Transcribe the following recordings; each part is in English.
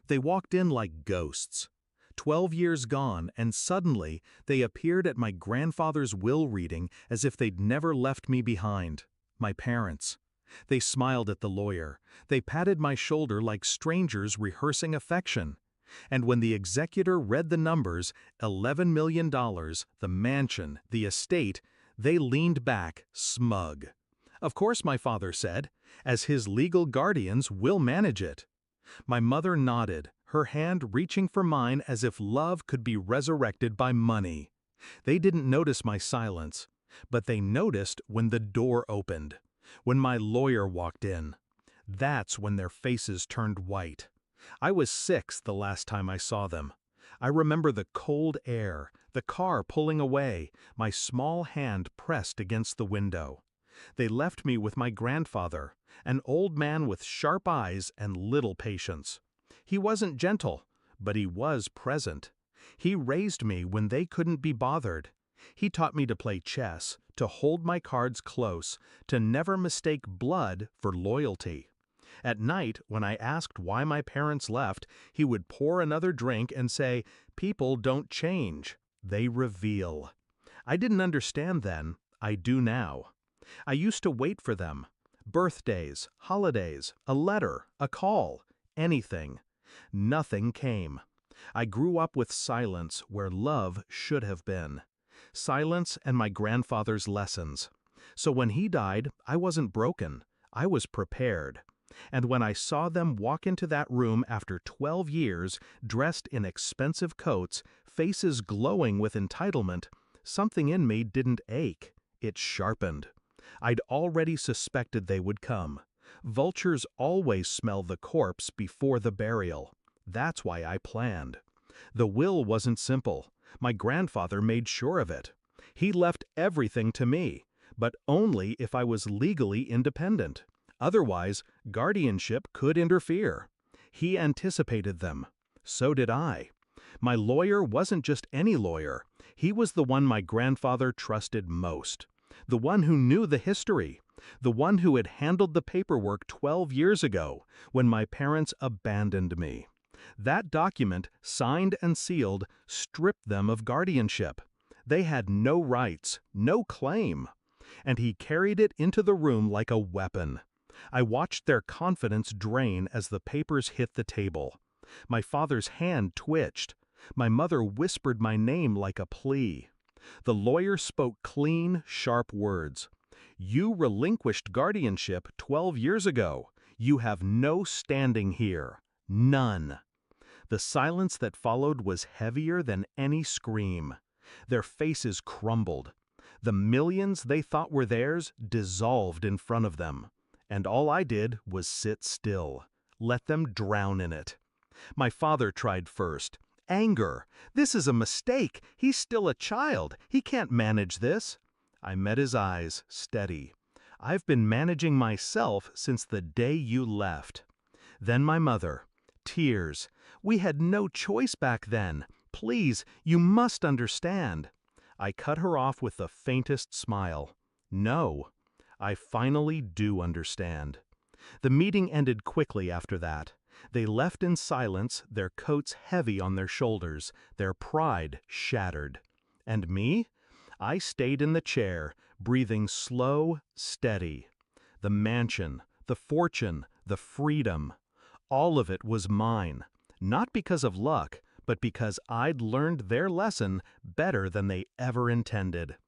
They walked in like ghosts. 12 years gone, and suddenly they appeared at my grandfather's will reading as if they'd never left me behind. My parents. They smiled at the lawyer. They patted my shoulder like strangers rehearsing affection. And when the executor read the numbers, $11 million, the mansion, the estate, they leaned back, smug. Of course, my father said, as his legal guardians, we'll manage it. My mother nodded, her hand reaching for mine as if love could be resurrected by money. They didn't notice my silence, but they noticed when the door opened, when my lawyer walked in. That's when their faces turned white. I was 6 the last time I saw them. I remember the cold air, the car pulling away, my small hand pressed against the window. They left me with my grandfather, an old man with sharp eyes and little patience. He wasn't gentle, but he was present. He raised me when they couldn't be bothered. He taught me to play chess, to hold my cards close, to never mistake blood for loyalty. At night, when I asked why my parents left, he would pour another drink and say, "People don't change, they reveal." I didn't understand then, I do now. I used to wait for them. Birthdays, holidays, a letter, a call, anything. Nothing came. I grew up with silence where love should have been. Silence and my grandfather's lessons. So when he died, I wasn't broken. I was prepared. And when I saw them walk into that room after 12 years, dressed in expensive coats, faces glowing with entitlement, something in me didn't ache. It sharpened. I'd already suspected they would come. Vultures always smell the corpse before the burial. That's why I planned. The will wasn't simple. My grandfather made sure of it. He left everything to me, but only if I was legally independent. Otherwise, guardianship could interfere. He anticipated them. So did I. My lawyer wasn't just any lawyer. He was the one my grandfather trusted most. The one who knew the history. The one who had handled the paperwork 12 years ago, when my parents abandoned me. That document, signed and sealed, stripped them of guardianship. They had no rights, no claim. And he carried it into the room like a weapon. I watched their confidence drain as the papers hit the table. My father's hand twitched. My mother whispered my name like a plea. The lawyer spoke clean, sharp words. "You relinquished guardianship 12 years ago. You have no standing here. None." The silence that followed was heavier than any scream. Their faces crumbled. The millions they thought were theirs dissolved in front of them. And all I did was sit still, let them drown in it. My father tried first. Anger. "This is a mistake. He's still a child. He can't manage this." I met his eyes, steady. "I've been managing myself since the day you left." Then my mother. Tears. "We had no choice back then. Please, you must understand." I cut her off with the faintest smile. "No, I finally do understand." The meeting ended quickly after that. They left in silence, their coats heavy on their shoulders, their pride shattered. And me? I stayed in the chair, breathing slow, steady. The mansion, the fortune, the freedom. All of it was mine, not because of luck, but because I'd learned their lesson better than they ever intended.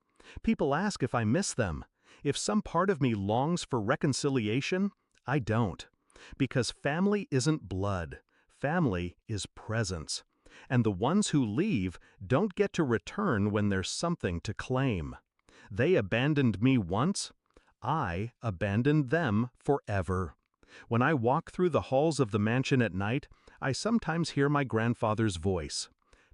People ask if I miss them. If some part of me longs for reconciliation, I don't. Because family isn't blood. Family is presence. And the ones who leave don't get to return when there's something to claim. They abandoned me once. I abandoned them forever. When I walk through the halls of the mansion at night, I sometimes hear my grandfather's voice.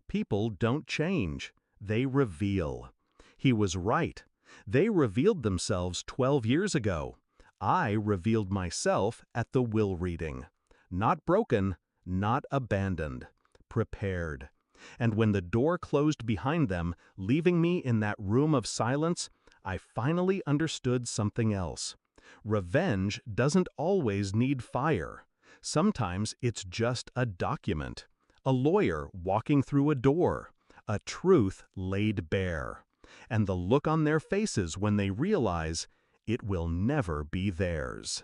People don't change. They reveal. He was right. They revealed themselves 12 years ago. I revealed myself at the will reading. Not broken, not abandoned. Prepared. And when the door closed behind them, leaving me in that room of silence, I finally understood something else. Revenge doesn't always need fire. Sometimes it's just a document, a lawyer walking through a door, a truth laid bare, and the look on their faces when they realize it will never be theirs.